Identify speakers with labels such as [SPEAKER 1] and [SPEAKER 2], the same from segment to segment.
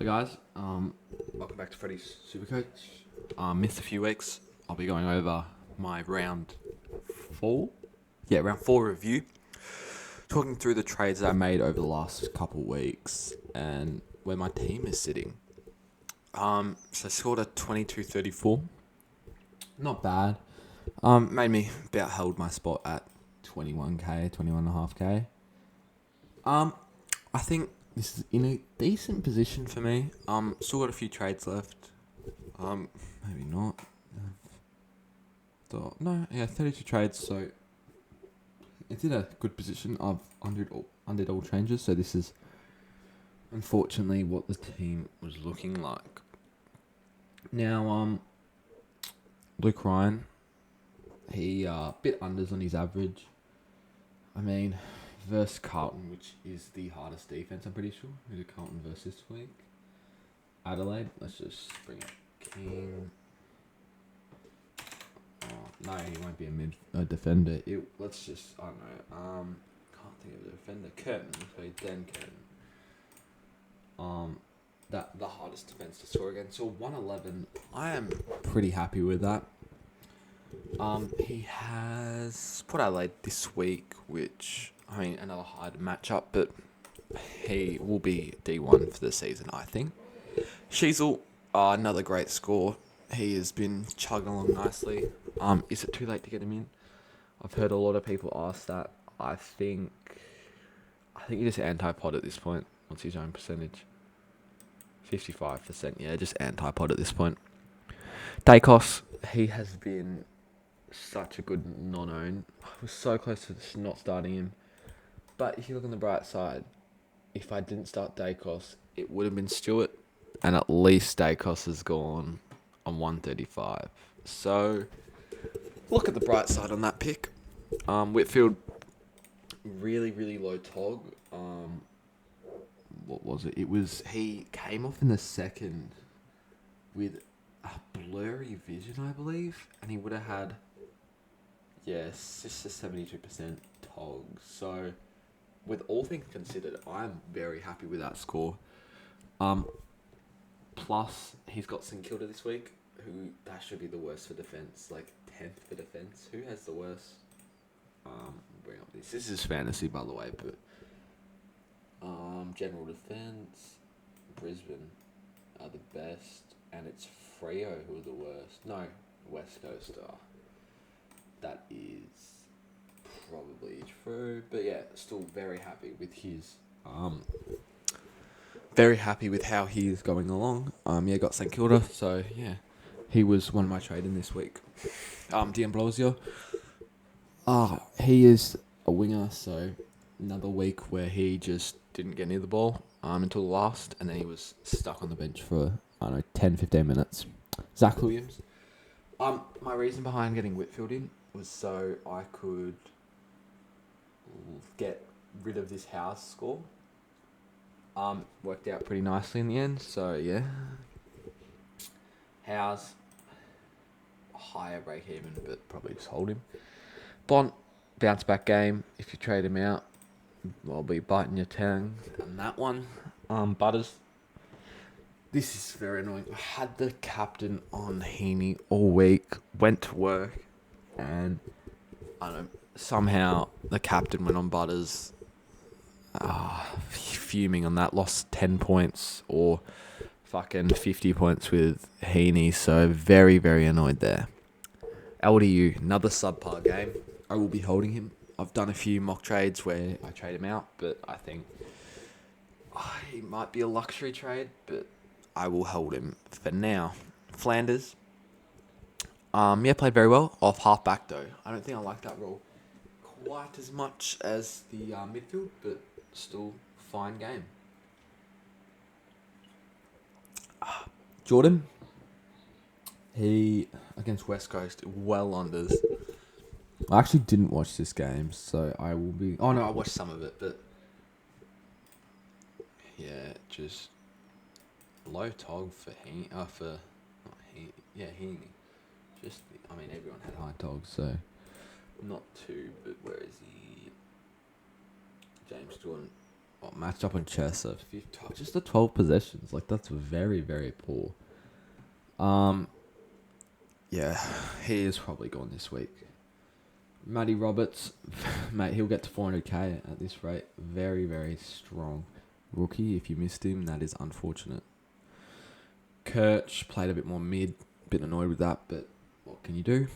[SPEAKER 1] Hey guys, welcome back to Freddy's Supercoach. Missed a few weeks. I'll be going over my round four. Yeah, round four review. Talking through the trades that I made over the last couple weeks and where my team is sitting. So I scored a 22-34. Not bad. Made me about held my spot at 21k, 21.5k. I think this is in a decent position for me. Still got a few trades left. Maybe not. No, yeah, 32 trades, so it's in a good position. I've undid all changes, so this is unfortunately what the team was looking like. Now, Luke Ryan, he bit unders on his average. I mean, versus Carlton, which is the hardest defense, I'm pretty sure. Who did Carlton versus this week? Adelaide. Let's just bring up King. Oh, no, he won't be a defender. Let's just, I don't know. Can't think of a defender. Curtin. So Dan Curtin. That the hardest defense to score against. So 111. I am pretty happy with that. He has Port Adelaide this week, which, I mean, another hard matchup, but he will be D1 for the season, I think. Sheasel, another great score. He has been chugging along nicely. Is it too late to get him in? I've heard a lot of people ask that. I think he just anti-pod at this point. What's his own percentage? 55%, yeah, just anti-pod at this point. Dacos, he has been such a good non-own. I was so close to not starting him. But if you look on the bright side, if I didn't start Dacos, it would have been Stewart. And at least Dacos has gone on 135. So, look at the bright side on that pick. Whitfield, really, really low tog. What was it? He came off in the second with a blurry vision, I believe. And he would have had, yes, just a 72% tog. So, with all things considered, I'm very happy with that score. Plus, he's got St Kilda this week, that should be the worst for defence, like 10th for defence. Who has the worst? Bring up this. This is fantasy, by the way, but general defence, Brisbane are the best, and it's Freo who are the worst. No, West Coast are. That is probably true, but yeah, still very happy with his very happy with how he is going along. Got St Kilda, so yeah, he was one of my trading this week. D'Ambrosio, he is a winger, so another week where he just didn't get near the ball until the last, and then he was stuck on the bench for, 10, 15 minutes. Zach Williams. My reason behind getting Whitfield in was so I could get rid of this house score. Worked out pretty nicely in the end, so yeah. House, higher break even, but probably just hold him. Bont, bounce back game. If you trade him out, I'll be biting your tongue on that one. Butters. This is very annoying. I had the captain on Heaney all week, went to work, and I don't know, somehow the captain went on Butters. Fuming on that, lost 10 points or fucking 50 points with Heaney, so very, very annoyed there. LDU, another subpar game. I will be holding him. I've done a few mock trades where I trade him out, but I think he might be a luxury trade, but I will hold him for now. Flanders, played very well. Off half back though. I don't think I like that role quite as much as the midfield, but still fine game. Jordan, he against West Coast, well unders. I actually didn't watch this game, so I will be. Oh no, I watched some of it, but yeah, just low tog for Heaney. Heaney. Everyone had high togs, so not too. But where is he? James Jordan. matched up on Chester. Just the 12 possessions. Like, that's very, very poor. Yeah, he is probably gone this week. Matty Roberts, mate, he'll get to 400k at this rate. Very, very strong rookie. If you missed him, that is unfortunate. Kirch played a bit more mid. Bit annoyed with that, but what can you do?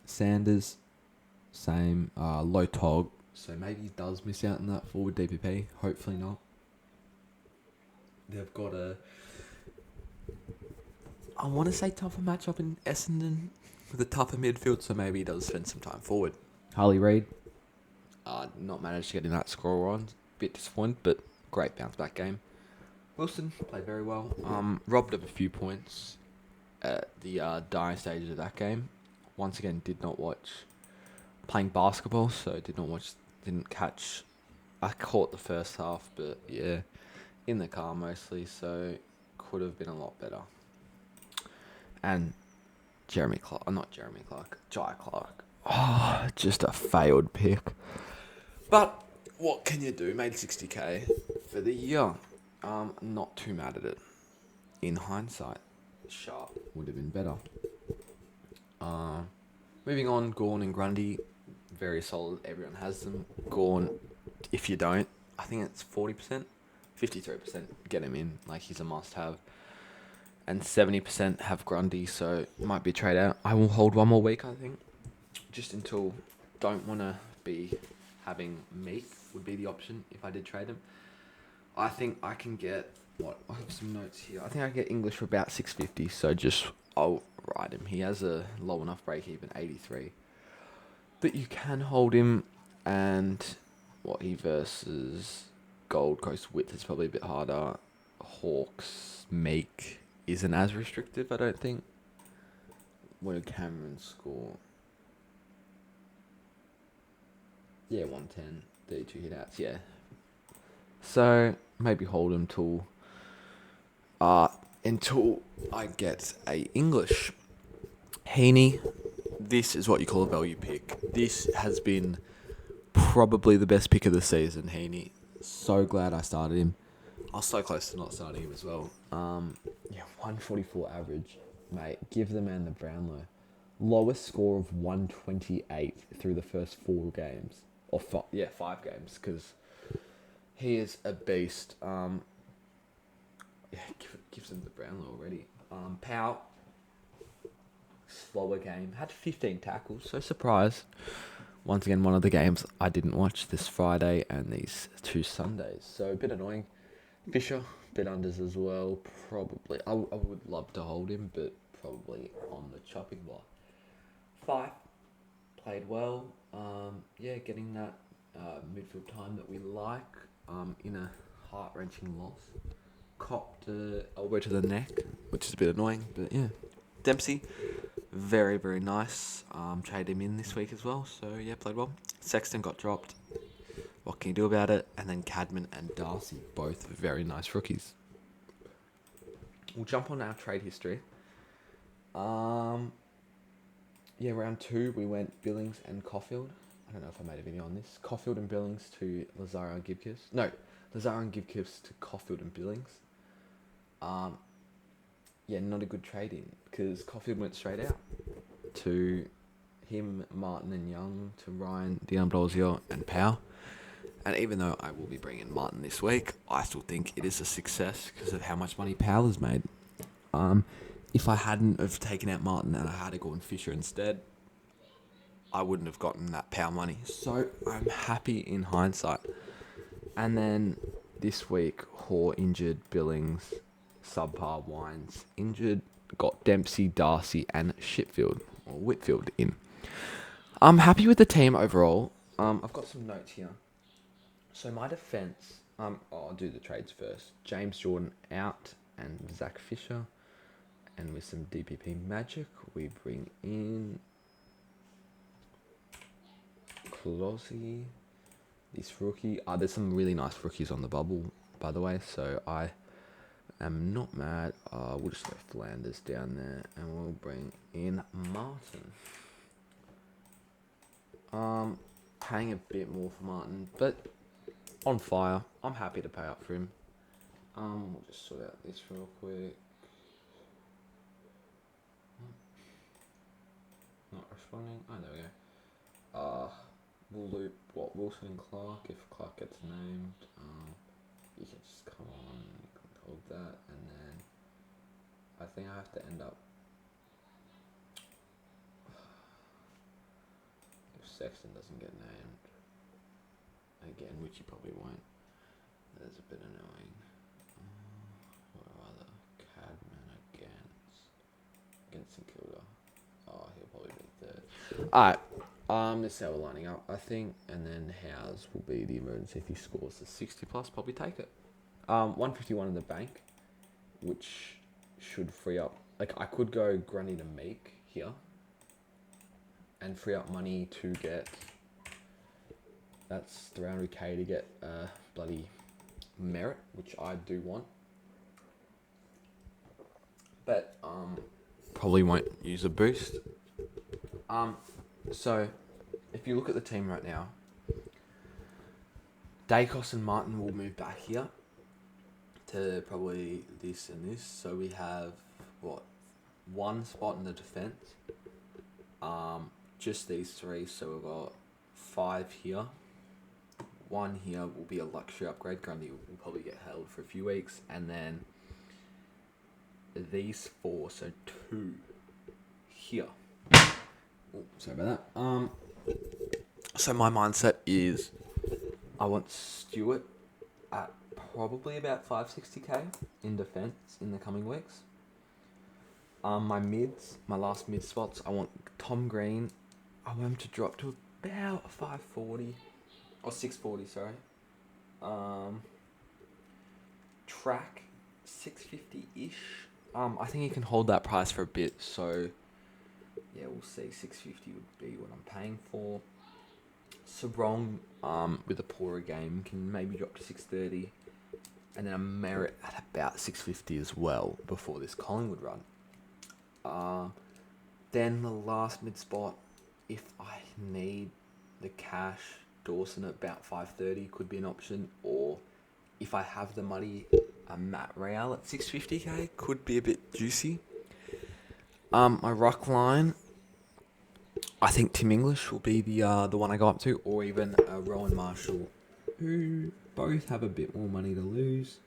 [SPEAKER 1] Sanders, same. Low Tog, so maybe he does miss out on that forward DPP. Hopefully not. They've got I want to say tougher matchup in Essendon with a tougher midfield, so maybe he does spend some time forward. Harley Reid, not managed to get in that score on. Bit disappointed, but great bounce back game. Wilson played very well. Robbed of a few points at the dying stages of that game. Once again, did not watch playing basketball, so didn't catch. I caught the first half, but yeah, in the car mostly, so could have been a lot better. And Jai Clark. Oh, just a failed pick. But what can you do? Made 60k for the year. Not too mad at it. In hindsight, Sharp would have been better. Moving on, Gawn and Grundy, very solid. Everyone has them. Gawn, if you don't, I think it's 40%, 53%. Get him in, like he's a must-have. And 70% have Grundy, so might be a trade out. I will hold one more week, I think, just until don't want to be having Meek would be the option if I did trade him. I think I can get, I have some notes here. I think I can get English for about 650, so I'll ride him. He has a low enough break even, 83, that you can hold him, and he versus Gold Coast Width is probably a bit harder. Hawks, Meek isn't as restrictive, I don't think. What did Cameron score? Yeah, 110, 32 hit outs, yeah. So maybe hold him until I get a English. Heaney, this is what you call a value pick. This has been probably the best pick of the season, Heaney. So glad I started him. I was so close to not starting him as well. 144 average. Mate, give the man the Brownlow. Lowest score of 128 through the first 4 games. 5 games, because he is a beast. Gives him the Brownlow already. Powell, slower game. Had 15 tackles, so surprised. Once again, one of the games I didn't watch this Friday and these 2 Sundays. So a bit annoying. Fisher, bit unders as well. Probably. I would love to hold him, but probably on the chopping block. 5, played well. Getting that midfield time that we like in a heart-wrenching loss. Copped an elbow to the neck, which is a bit annoying, but yeah. Dempsey, very, very nice. Traded him in this week as well, so yeah, played well. Sexton got dropped. What can you do about it? And then Cadman and Darcy, both very nice rookies. We'll jump on our trade history. Round 2, we went Billings and Caulfield. I don't know if I made a video on this. Caulfield and Billings to Lazaro and Gibkiss. No, Lazaro and Gibkiss to Caulfield and Billings. Not a good trade-in, because Caulfield went straight out to him, Martin and Young, to Ryan, D'Ambrosio and Powell. And even though I will be bringing Martin this week, I still think it is a success because of how much money Powell has made. If I hadn't have taken out Martin and I had to go on Fisher instead, I wouldn't have gotten that Powell money. So I'm happy in hindsight. And then this week, Hoare injured, Billings, subpar, Wines injured, got Dempsey, Darcy and Whitfield in. I'm happy with the team overall. I've got some notes here. So my defence, I'll do the trades first. James Jordan out and Zach Fisher. And with some DPP magic, we bring in Closey, this rookie. There's some really nice rookies on the bubble, by the way, so I am not mad. We'll just let Flanders down there, and we'll bring in Martin. Paying a bit more for Martin, but On fire. I'm happy to pay up for him. We'll just sort out this real quick. Not responding. Oh, there we go. We'll loop Wilson and Clark if Clark gets named. You can just come on, you can hold that, and then I think I have to end up. If Sexton doesn't get named again, which he probably won't, that's a bit annoying. What are the Cadman against St Kilda? Oh, he'll probably be third. Alright. This is how we're lining up, I think, and then Howes will be the emergency if he scores the 60 plus. Probably take it. 151 in the bank, which should free up. Like I could go Grundy to Meek here, and free up money to get. That's 300k to get bloody merit, which I do want, but probably won't use a boost. So, if you look at the team right now, Dacos and Martin will move back here to probably this and this. So we have, one spot in the defence. Just these three. So we've got 5 here. 1 here will be a luxury upgrade. Grundy will probably get held for a few weeks. And then these 4, so 2 here. Sorry about that. So my mindset is I want Stewart at probably about 560k in defence in the coming weeks. My last mid spots, I want Tom Green. I want him to drop to about 540 or 640. Sorry. Track 650-ish. I think he can hold that price for a bit. So yeah, we'll see. 650 would be what I'm paying for. Sabrong, with a poorer game, can maybe drop to 630, and then a merit at about 650 as well before this Collingwood run. Then the last mid spot, if I need the cash, Dawson at about 530 could be an option, or if I have the money, a Matt Real at 650k could be a bit juicy. My ruck line, I think Tim English will be the one I go up to, or even Rowan Marshall, who both have a bit more money to lose,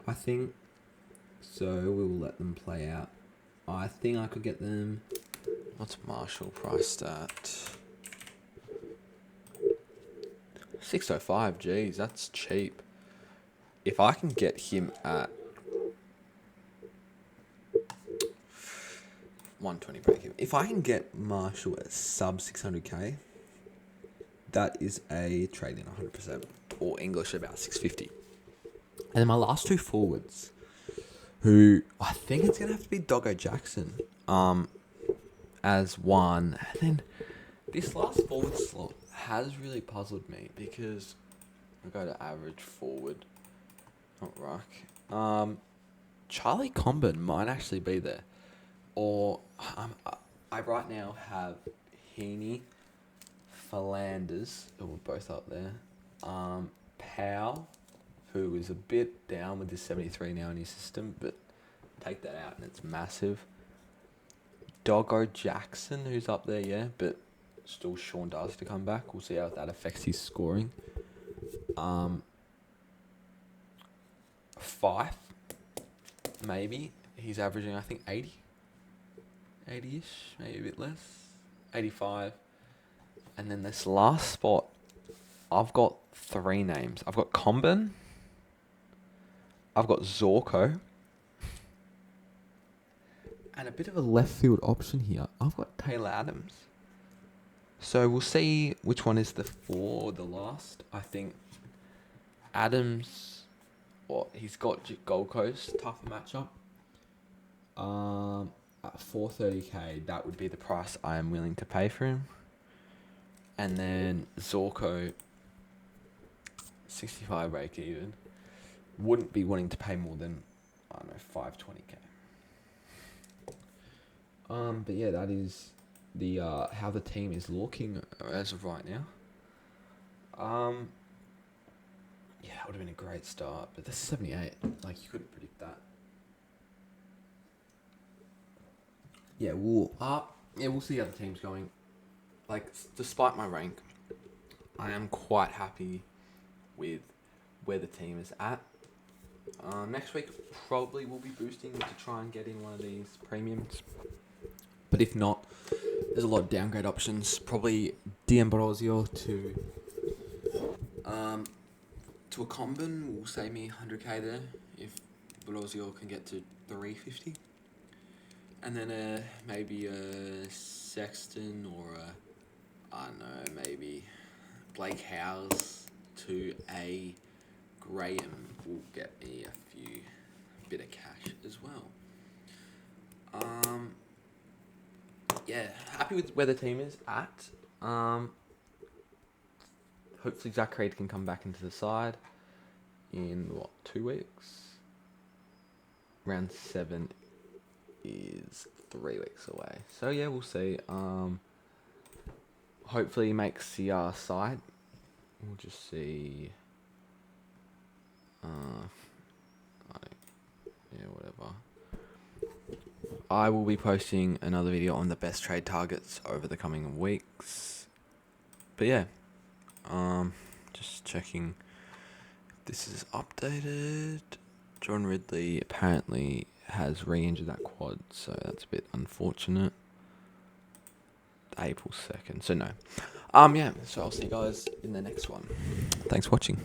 [SPEAKER 1] I think. So we will let them play out. I think I could get them. What's Marshall priced at? 605. Geez, that's cheap. If I can get him at 120 break even. If I can get Marshall at sub 600k, that is a trade in 100%. Or English about 650. And then my last 2 forwards, who I think it's going to have to be Doggo Jackson as one. And then this last forward slot has really puzzled me because I go to average forward, not ruck. Charlie Comben might actually be there. Or I right now have Heaney, Philanders, who are both up there. Powell, who is a bit down with his 73 now in his system, but take that out and it's massive. Doggo Jackson, who's up there, yeah, but still Sean does to come back. We'll see how that affects his scoring. Fife, maybe. He's averaging, I think, 80-ish, maybe a bit less. 85. And then this last spot, I've got 3 names. I've got Comben. I've got Zorko. And a bit of a left field option here. I've got Taylor Adams. So we'll see which one is the last. I think Adams, he's got Gold Coast, tougher matchup. At 430k, that would be the price I am willing to pay for him. And then Zorko, 65 break even. Wouldn't be wanting to pay more than, I don't know, 520k. But yeah, that is the how the team is looking as of right now. Yeah, that would have been a great start. But that's 78. Like, you couldn't predict that. Yeah, we'll see how the team's going. Like, despite my rank, I am quite happy with where the team is at. Next week, probably will be boosting to try and get in one of these premiums. But if not, there's a lot of downgrade options. Probably D'Ambrosio to a Combin will save me 100k there if Ambrosio can get to 350. And then maybe a Sexton or I don't know, maybe Blake Howes to a Graham will get me a bit of cash as well. Yeah, happy with where the team is at. Hopefully Zach Creed can come back into the side in 2 weeks. Round 7 is 3 weeks away. So yeah, we'll see. Hopefully he makes CR side. We'll just see. Whatever. I will be posting another video on the best trade targets over the coming weeks. But yeah, just checking if this is updated. John Ridley apparently has re-injured that quad, so that's a bit unfortunate. April 2nd, so no. Yeah, so I'll see you guys in the next one. Thanks for watching.